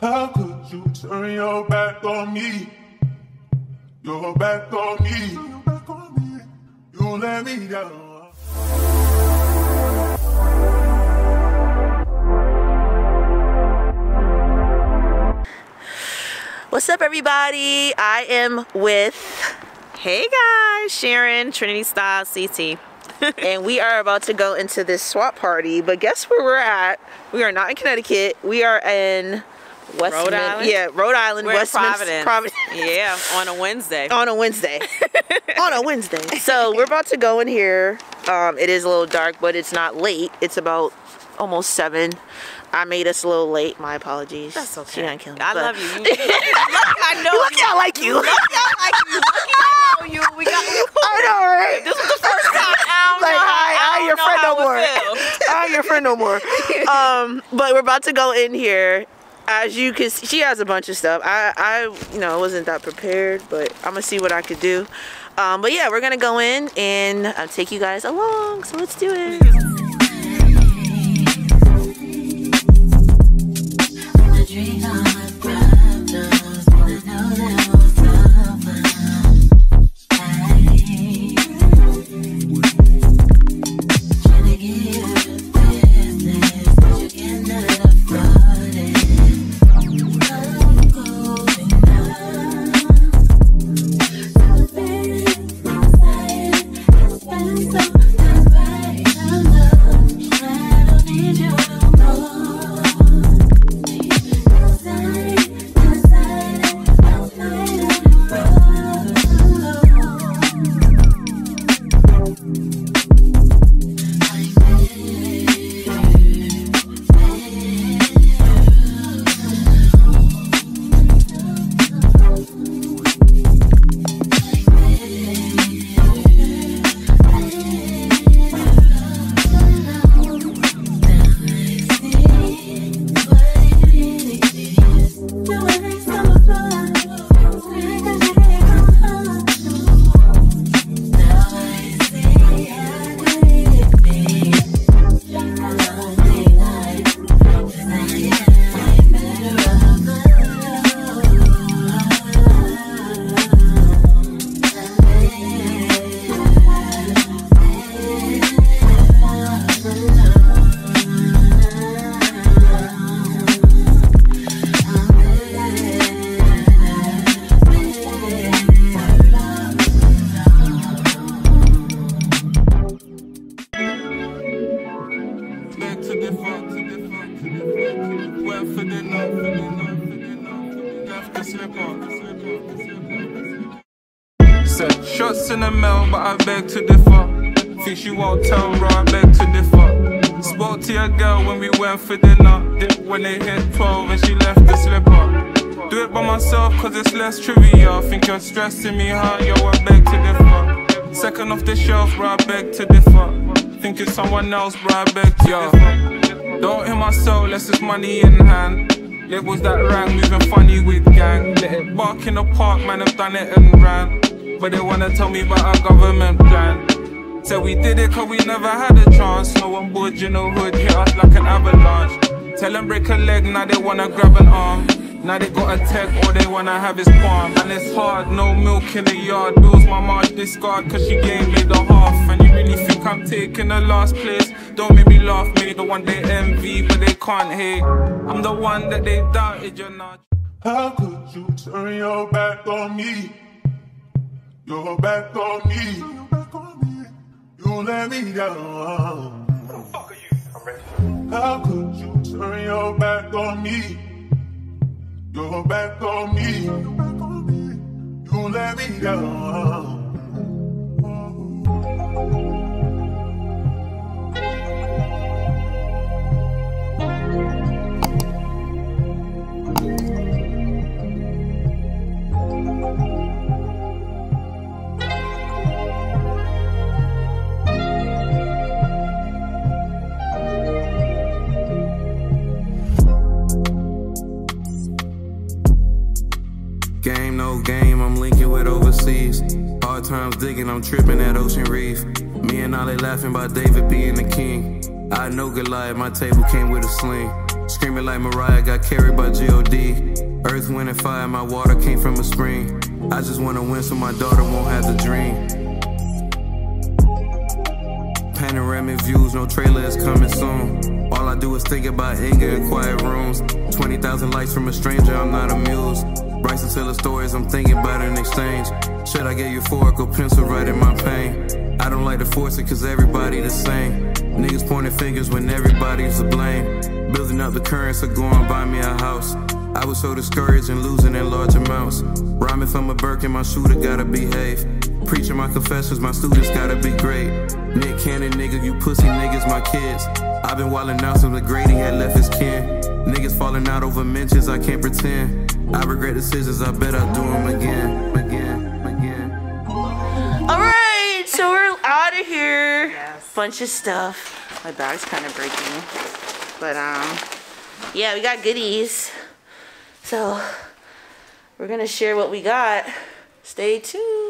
How could you turn your back on me? Your back on me. You let me down. What's up, everybody? I am with Hey guys, Sharon, Trinity Style CT. and we are about to go into this swap party, but guess where we're at? We are not in Connecticut. We are in Rhode Island? Yeah, Rhode Island, We're in Westminster, Providence. Yeah, on a Wednesday. On a Wednesday. On a Wednesday. So we're about to go in here. It is a little dark, but it's not late. It's about almost 7. I made us a little late. My apologies. That's okay. She didn't kill me. I love you. Lucky I know Lucky I like you. Lucky I like you. Lucky I know you. We got you. I know, right? This was the first time. I ain't your friend no more. I ain't your friend no more. But we're about to go in here. As you can see, she has a bunch of stuff. I wasn't that prepared, but I'm gonna see what I could do. But yeah, we're gonna go in and I'll take you guys along. So let's do it. Said shots in the mail, but I beg to differ. Think she won't tell, bro, I beg to differ. Spoke to your girl when we went for dinner. Dip when they hit 12 and she left the slipper. Do it by myself cause it's less trivial. Think you're stressing me hard, yo, I beg to differ. Second off the shelf, bro, I beg to differ. Think it's someone else, bro, I beg to differ. Don't hit my soul, less it's money in hand. Labels that rang, moving funny with gang. Let it bark in the park, man, I've done it and ran. But they wanna tell me about our government plan. Said we did it cause we never had a chance. No one board in the hood, hit us like an avalanche. Tell them break a leg, now they wanna grab an arm. Now they got a tech, all they wanna have is palm. And it's hard, no milk in the yard. Bills my march discard cause she gave me the half. And you really think I'm taking the last place? Don't make me laugh, me the one they envy but they can't hate. I'm the one that they doubted, you're not. How could you turn your back on me? Your back on me. You let me down. Who the fuck are you? I'm ready. How could you turn your back on me? Your back on me. You let me down. Game, no game, I'm linking with overseas. Hard times digging, I'm tripping at Ocean Reef. Me and Ollie laughing about David being the king. I know Goliath, my table came with a sling. Screaming like Mariah, got carried by G.O.D. Earth, wind, and fire, my water came from a spring. I just wanna win so my daughter won't have to dream. Panoramic views, no trailer is coming soon. All I do is think about anger in quiet rooms. 20,000 likes from a stranger, I'm not amused. Bryson tell the stories I'm thinking about in exchange. Should I get euphorical pencil writing my pain? I don't like to force it cause everybody the same. Niggas pointing fingers when everybody's to blame. Building up the current so go and buy me a house. I was so discouraged and losing in large amounts. Rhyming from a Birkin, my shooter gotta behave. Preaching my confessions, my students gotta be great. Nick Cannon, nigga, you pussy niggas, my kids. I've been wildin' out since McGrady had left his kin. Niggas falling out over mentions, I can't pretend. I regret decisions, I bet I'll do them again. Alright, so we're out of here. Yes. Bunch of stuff. My bag's kind of breaking. But, yeah, we got goodies. So, we're gonna share what we got. Stay tuned.